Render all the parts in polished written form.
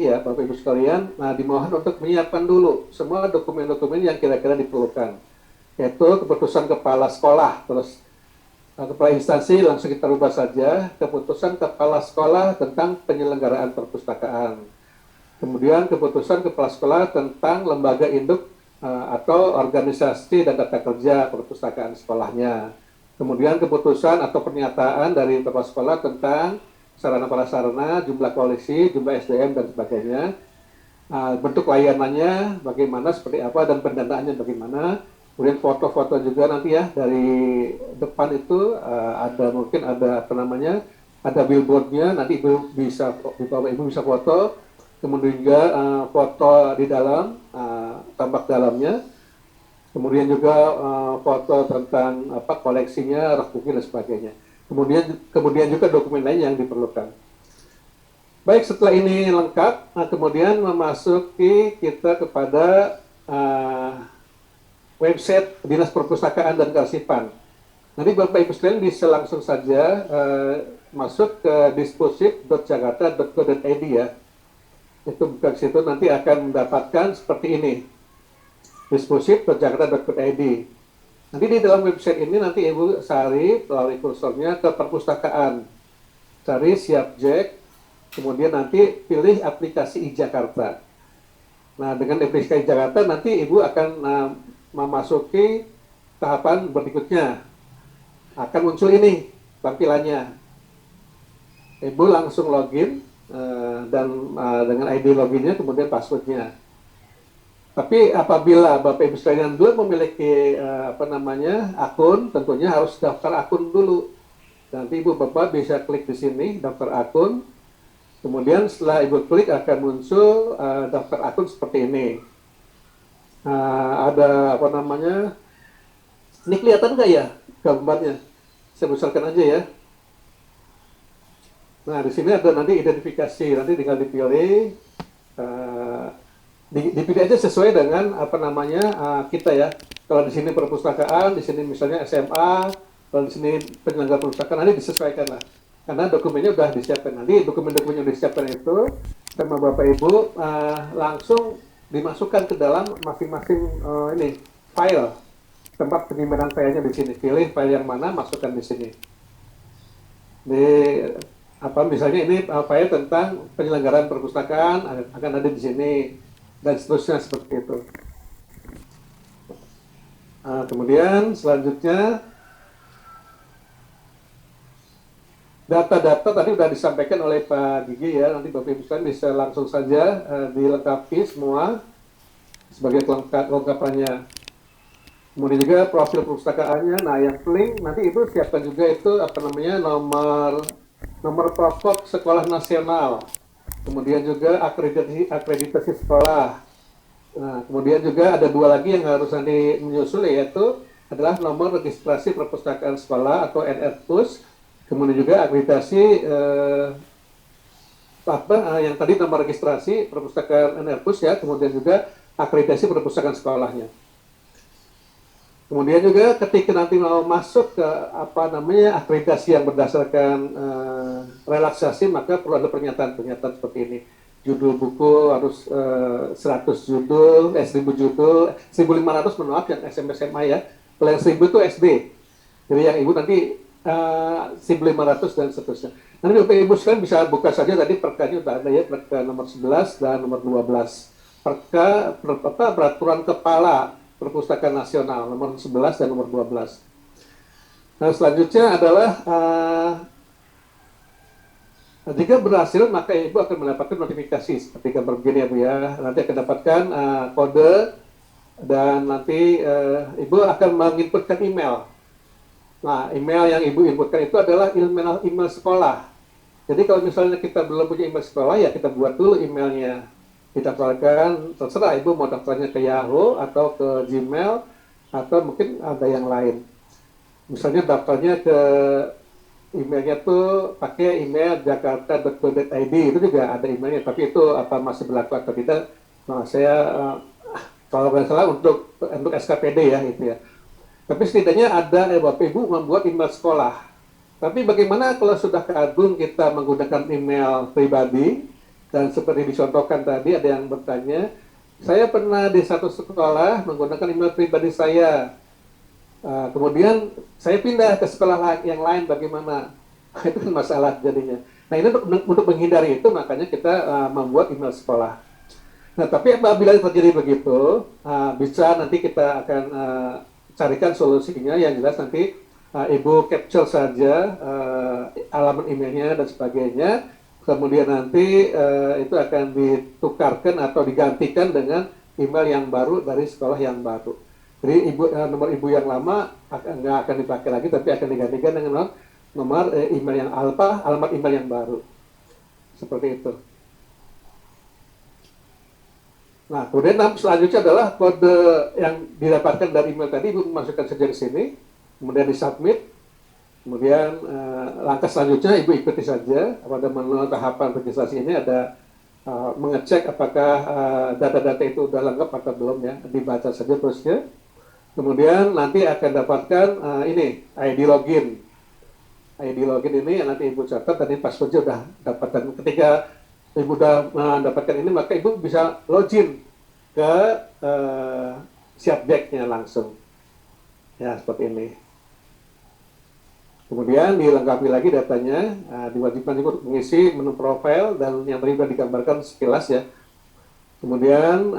ya Bapak Ibu sekalian, nah dimohon untuk menyiapkan dulu semua dokumen-dokumen yang kira-kira diperlukan, yaitu keputusan kepala sekolah, terus kepala instansi langsung kita rubah saja, keputusan kepala sekolah tentang penyelenggaraan perpustakaan. Kemudian keputusan kepala sekolah tentang lembaga induk atau organisasi dan tata kerja perpustakaan sekolahnya. Kemudian keputusan atau pernyataan dari kepala sekolah tentang sarana prasarana, jumlah koleksi, jumlah SDM dan sebagainya. Bentuk layanannya bagaimana, seperti apa, dan pendanaannya bagaimana. Kemudian foto-foto juga nanti ya dari depan itu ada mungkin ada apa namanya, ada billboardnya, nanti ibu bisa Bapak Ibu bisa foto. Kemudian juga foto di dalam tambak dalamnya. Kemudian juga foto tentang apa koleksinya, rak buku dan sebagainya. Kemudian juga dokumen lain yang diperlukan. Baik, setelah ini lengkap, kemudian memasuki kita kepada website Dinas Perpustakaan dan Kearsipan. Nanti Bapak Ibu sekalian bisa langsung saja masuk ke disposip.jakarta.go.id ya. Itu buka ke situ, nanti akan mendapatkan seperti ini. disposip.jakarta.go.id. Nanti di dalam website ini nanti Ibu cari melalui kursornya ke perpustakaan. Cari Siapjek, kemudian nanti pilih aplikasi iJakarta. Nah, dengan aplikasi iJakarta nanti Ibu akan memasuki tahapan berikutnya. Akan muncul ini tampilannya. Ibu langsung login dan dengan ID loginnya kemudian passwordnya. Tapi apabila Bapak Ibu sekalian belum memiliki akun, tentunya harus daftar akun dulu. Nanti Ibu Bapak bisa klik di sini daftar akun. Kemudian setelah Ibu klik akan muncul daftar akun seperti ini. Ada apa namanya? Ini kelihatan nggak ya gambarnya? Saya besarkan aja ya. Nah, di sini ada nanti identifikasi, nanti tinggal dipilih. Dipilih aja sesuai dengan apa namanya kita ya. Kalau di sini perpustakaan, di sini misalnya SMA, kalau di sini penyelenggara perpustakaan, nanti disesuaikan lah. Karena dokumennya sudah disiapkan. Nanti dokumen-dokumen yang disiapkan itu sama Bapak Ibu langsung dimasukkan ke dalam masing-masing ini file. Tempat penyimpanan filenya di sini. Pilih file yang mana, masukkan di sini. Di apa misalnya ini file tentang penyelenggaraan perpustakaan akan ada di sini. Dan seterusnya seperti itu. Kemudian selanjutnya data-data tadi sudah disampaikan oleh Pak Gigi ya, nanti Bapak Ibu sekalian bisa langsung saja dilengkapi semua sebagai kelengkapannya. Kemudian juga profil perpustakaannya. Nah, yang paling nanti Ibu siapkan juga itu apa namanya nomor pokok sekolah nasional. Kemudian juga akreditasi sekolah. Nah, kemudian juga ada dua lagi yang harus nanti menyusul, yaitu adalah nomor registrasi perpustakaan sekolah atau NRPUS. Kemudian juga akreditasi yang tadi nomor registrasi perpustakaan NRPUS ya. Kemudian juga akreditasi perpustakaan sekolahnya. Kemudian juga ketika nanti mau masuk ke apa namanya akreditasi yang berdasarkan relaksasi, maka perlu ada pernyataan-pernyataan seperti ini. Judul buku harus 100 judul, 1000 judul, 1500 maaf yang SMP SMA ya. Kalau yang 1000 itu SD. Jadi yang Ibu nanti 1500 dan seterusnya. Nanti Bapak Ibu sekalian bisa buka saja tadi perkanya sudah ada ya, perka nomor 11 dan nomor 12. Peraturan kepala Perpustakaan Nasional nomor 11 dan nomor 12. Nah, selanjutnya adalah jika berhasil maka Ibu akan mendapatkan notifikasi seperti gambar begini ya Bu ya. Nanti akan dapatkan kode dan nanti Ibu akan menginputkan email. Nah, email yang Ibu inputkan itu adalah email sekolah. Jadi kalau misalnya kita belum punya email sekolah ya kita buat dulu emailnya. Didaftarkan, terserah Ibu mau daftarnya ke Yahoo atau ke Gmail atau mungkin ada yang lain. Misalnya daftarnya ke emailnya tuh pakai email jakarta.go.id, itu juga ada emailnya, tapi itu apa masih berlaku atau tidak? Nah, saya kalau nggak salah untuk SKPD ya itu ya. Tapi setidaknya ada Bapak Ibu membuat email sekolah. Tapi bagaimana kalau sudah keagung kita menggunakan email pribadi? Dan seperti dicontohkan tadi, ada yang bertanya, saya pernah di satu sekolah menggunakan email pribadi saya. Kemudian saya pindah ke sekolah yang lain, bagaimana? Itu kan masalah jadinya. Nah ini untuk menghindari itu, makanya kita membuat email sekolah. Nah tapi apabila terjadi begitu, bisa nanti kita akan carikan solusinya. Yang jelas nanti Ibu capture saja alamat emailnya dan sebagainya. Kemudian nanti itu akan ditukarkan atau digantikan dengan email yang baru dari sekolah yang baru. Jadi nomor ibu yang lama nggak akan dipakai lagi, tapi akan digantikan dengan nomor email yang alamat email yang baru. Seperti itu. Nah, kemudian selanjutnya adalah kode yang didapatkan dari email tadi, ibu masukkan saja di sini, kemudian disubmit. Kemudian langkah selanjutnya ibu ikuti saja pada menu tahapan registrasi ini ada mengecek apakah data-data itu sudah lengkap atau belum ya, dibaca saja terusnya. Kemudian nanti akan dapatkan ini ID login. ID login ini nanti ibu catat, tadi passwordnya sudah dapatkan. Ketika ibu sudah mendapatkan ini, maka ibu bisa login ke Siapjeknya langsung. Ya, seperti ini. Kemudian dilengkapi lagi datanya, diwajibkan juga mengisi menu profil dan yang tadi sudah digambarkan sekilas ya. Kemudian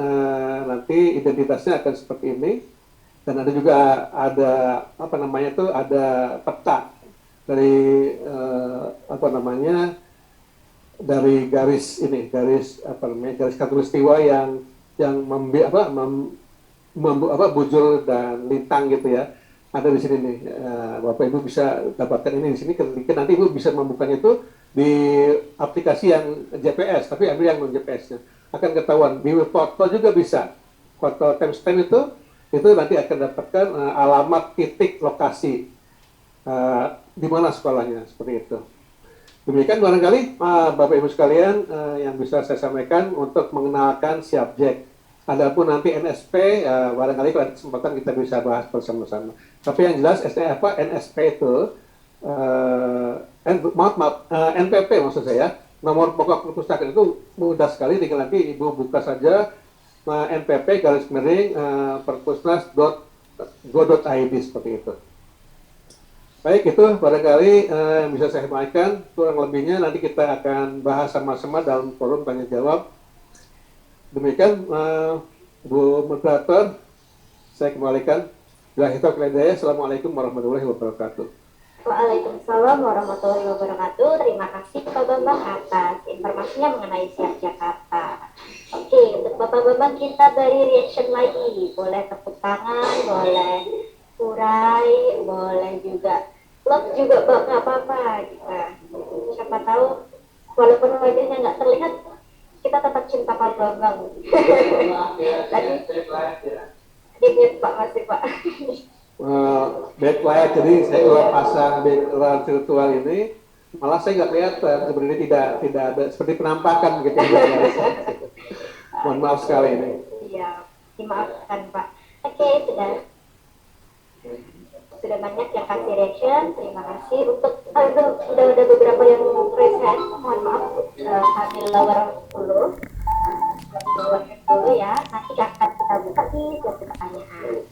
nanti identitasnya akan seperti ini, dan ada juga apa namanya itu, ada peta dari dari garis ini, garis khatulistiwa yang bujur dan lintang gitu ya. Ada di sini nih, Bapak Ibu bisa dapatkan ini di sini. Ketika nanti Ibu bisa membukanya itu di aplikasi yang GPS, tapi ambil yang non GPS-nya, akan ketahuan. Di foto juga bisa, foto timestamp itu nanti akan dapatkan alamat titik lokasi di mana sekolahnya, seperti itu. Demikian barangkali Bapak Ibu sekalian yang bisa saya sampaikan untuk mengenalkan Siapjek. Adapun nanti NSP, barangkali kalau ada kesempatan kita bisa bahas bersama-sama. Tapi yang jelas NSP itu, NPP maksud saya, nomor pokok perpustakaan itu mudah sekali, tinggal nanti Ibu buka saja NPP perpusnas.go.id seperti itu. Baik, itu barangkali yang bisa saya sampaikan. Kurang lebihnya nanti kita akan bahas sama-sama dalam forum tanya jawab. Demikian, Bu Moderator, saya kembalikan. Assalamualaikum warahmatullahi wabarakatuh. Waalaikumsalam warahmatullahi wabarakatuh. Terima kasih Pak Bambang atas informasinya mengenai Siap Jakarta. Oke, untuk Bapak Bambang kita beri reaction lagi. Boleh tepuk tangan, boleh urai, boleh juga love juga, Pak, nggak apa-apa. Siapa tahu walaupun wajahnya nggak terlihat, kita tetap cinta Pak Bambang. Tadi di Pak masih Pak. Backlight, jadi saya udah pasang background virtual ini, malah saya nggak kelihatan, sebenarnya tidak ada seperti penampakan gitu. Mohon maaf sekali ini. Iya, dimaafkan Pak. Oke, sudah banyak yang kasih reaction, terima kasih. Untuk sudah ada beberapa yang present, mohon maaf kami lower dulu ya, nanti akan kita buka di sesi pertanyaan.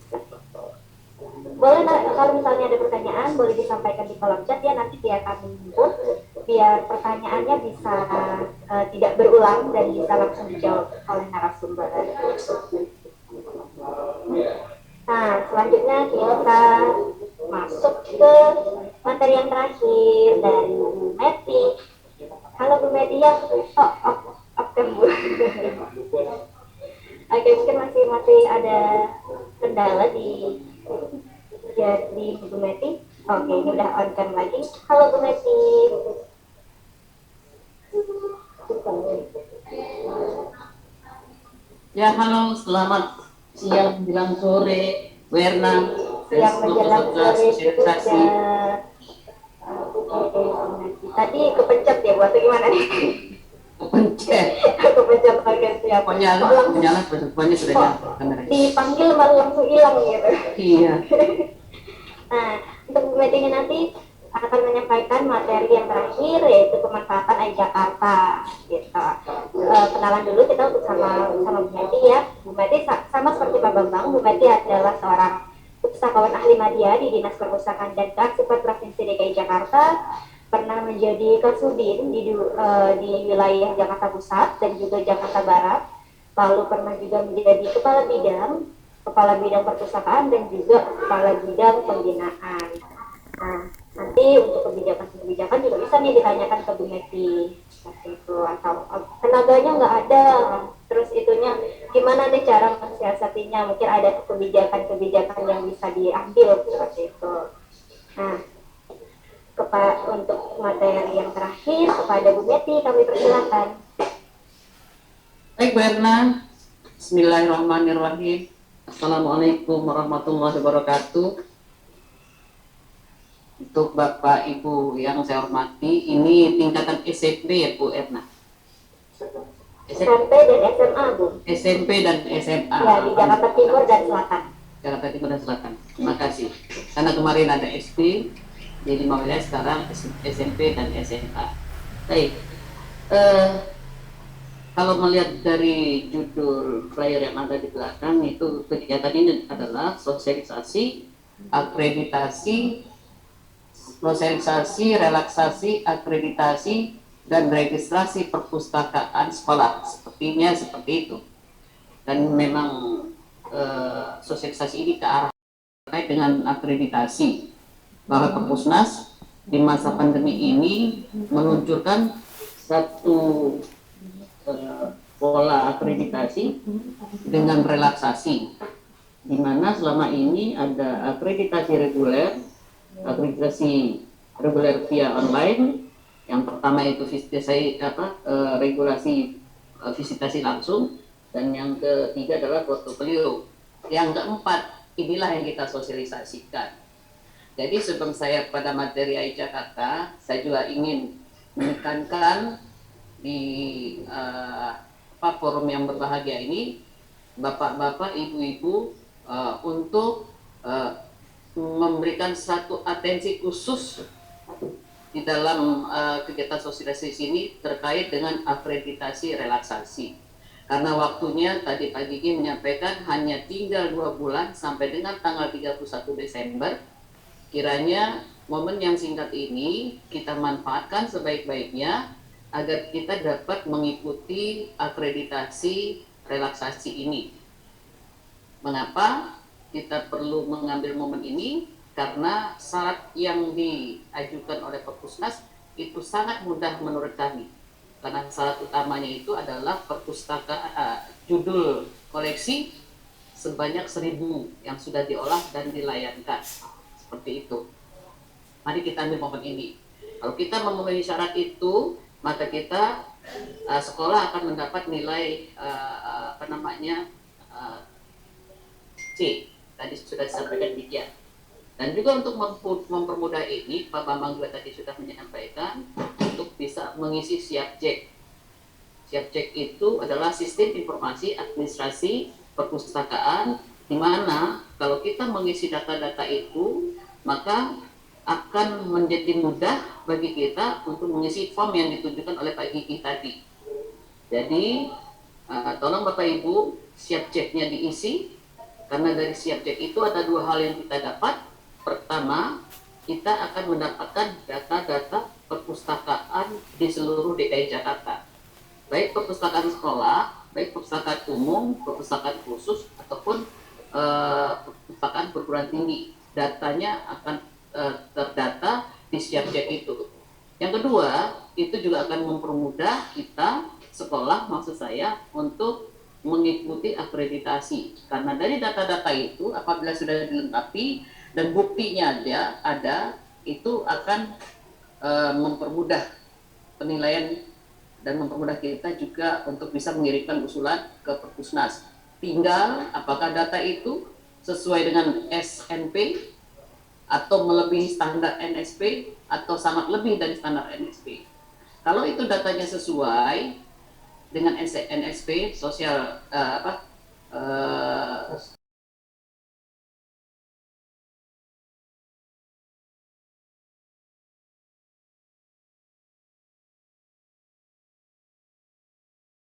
Boleh kalau misalnya ada pertanyaan boleh disampaikan di kolom chat ya, nanti biar kami input, biar pertanyaannya bisa tidak berulang dan bisa langsung dijawab oleh narasumber. Nah, selanjutnya kita masuk ke materi yang terakhir dari Bu Meti. Halo Bu Meti ya, oke Bu. Oke, mungkin masih ada kendala di Bu Meti. Oke, ini udah on cam lagi. Halo Bu Meti. Ya, halo, selamat siang menjelang sore, Werna. Siang menjelang sore juga. Tadi kepencet ya, buat gimana nih? Kepencet. Kepencet pakai siap. Menyala, semuanya sudah nyala kamera. Dipanggil malah langsung hilang gitu. Iya. Nah, untuk Bu Metinya nanti akan menyampaikan materi yang terakhir, yaitu pemanfaatan AI Jakarta. Gitu. Kenalan dulu kita untuk sama Bu Meti ya. Bu Meti sama seperti Pak Bambang, Bu Meti adalah seorang pustakawan ahli media di Dinas Perpustakaan dan Kearsipan Provinsi DKI Jakarta, pernah menjadi Kasudin di wilayah Jakarta Pusat dan juga Jakarta Barat, lalu pernah juga menjadi kepala bidang perpustakaan dan juga kepala bidang pembinaan. Nah, nanti untuk kebijakan juga bisa nih ditanyakan ke Bu Meti seperti itu, atau tenaganya nggak ada, terus itunya gimana nih cara mensiasatinya, mungkin ada kebijakan-kebijakan yang bisa diambil seperti itu. Nah, untuk materi yang terakhir kepada Bu Meti kami persilakan. Baik Bu Erna, Bismillahirrahmanirrahim. Assalamualaikum warahmatullahi wabarakatuh. Untuk Bapak Ibu yang saya hormati, ini tingkatan SMP ya Bu Erna? SMP dan SMA Bu. SMP dan SMA. Ya, di Jakarta Timur dan Selatan. Jakarta Timur dan Selatan. Terima kasih. Karena kemarin ada SD, jadi mau lihat sekarang SMP dan SMA. Baik. Kalau melihat dari judul flyer yang ada di belakang, itu kegiatan ini adalah sosialisasi, relaksasi, akreditasi, dan registrasi perpustakaan sekolah. Sepertinya seperti itu. Dan memang sosialisasi ini ke arah terkait dengan akreditasi, bahwa Perpusnas di masa pandemi ini meluncurkan satu pola akreditasi dengan relaksasi, di mana selama ini ada akreditasi reguler via online. Yang pertama itu regulasi visitasi langsung, dan yang ketiga adalah portofolio. Yang keempat, inilah yang kita sosialisasikan. Jadi sebelum saya pada materi AI Jakarta, saya juga ingin menekankan di forum yang berbahagia ini, bapak-bapak, ibu-ibu, untuk memberikan satu atensi khusus di dalam kegiatan sosialisasi ini terkait dengan akreditasi relaksasi. Karena waktunya tadi pagi ini menyampaikan hanya tinggal 2 bulan sampai dengan tanggal 31 Desember. Kiranya momen yang singkat ini kita manfaatkan sebaik-baiknya agar kita dapat mengikuti akreditasi relaksasi ini. Mengapa kita perlu mengambil momen ini? Karena syarat yang diajukan oleh Perpusnas itu sangat mudah menurut kami. Karena syarat utamanya itu adalah judul koleksi sebanyak 1.000 yang sudah diolah dan dilayangkan. Seperti itu. Mari kita ambil momen ini. Kalau kita memenuhi syarat itu, maka kita sekolah akan mendapat nilai C. Tadi sudah disampaikan demikian. Dan juga untuk mempermudah ini, Pak Bambang juga tadi sudah menyampaikan untuk bisa mengisi SIAPJEK. SIAPJEK itu adalah sistem informasi administrasi perpustakaan, di mana kalau kita mengisi data-data itu, maka akan menjadi mudah bagi kita untuk mengisi form yang ditunjukkan oleh Pak Gigi tadi. Jadi tolong Bapak Ibu SIAPJEK-nya diisi, karena dari SIAPJEK itu ada 2 hal yang kita dapat. Pertama, kita akan mendapatkan data-data perpustakaan di seluruh DKI Jakarta, baik perpustakaan sekolah, baik perpustakaan umum, perpustakaan khusus, ataupun perpustakaan perguruan tinggi. Datanya akan terdata di SIAPJEK itu. Yang kedua, itu juga akan mempermudah kita, sekolah maksud saya, untuk mengikuti akreditasi. Karena dari data-data itu, apabila sudah dilengkapi dan buktinya ada, itu akan mempermudah penilaian dan mempermudah kita juga untuk bisa mengirimkan usulan ke Perpusnas. Tinggal apakah data itu sesuai dengan SNP atau melebihi standar NSP atau sangat lebih dari standar NSP. Kalau itu datanya sesuai dengan NSP,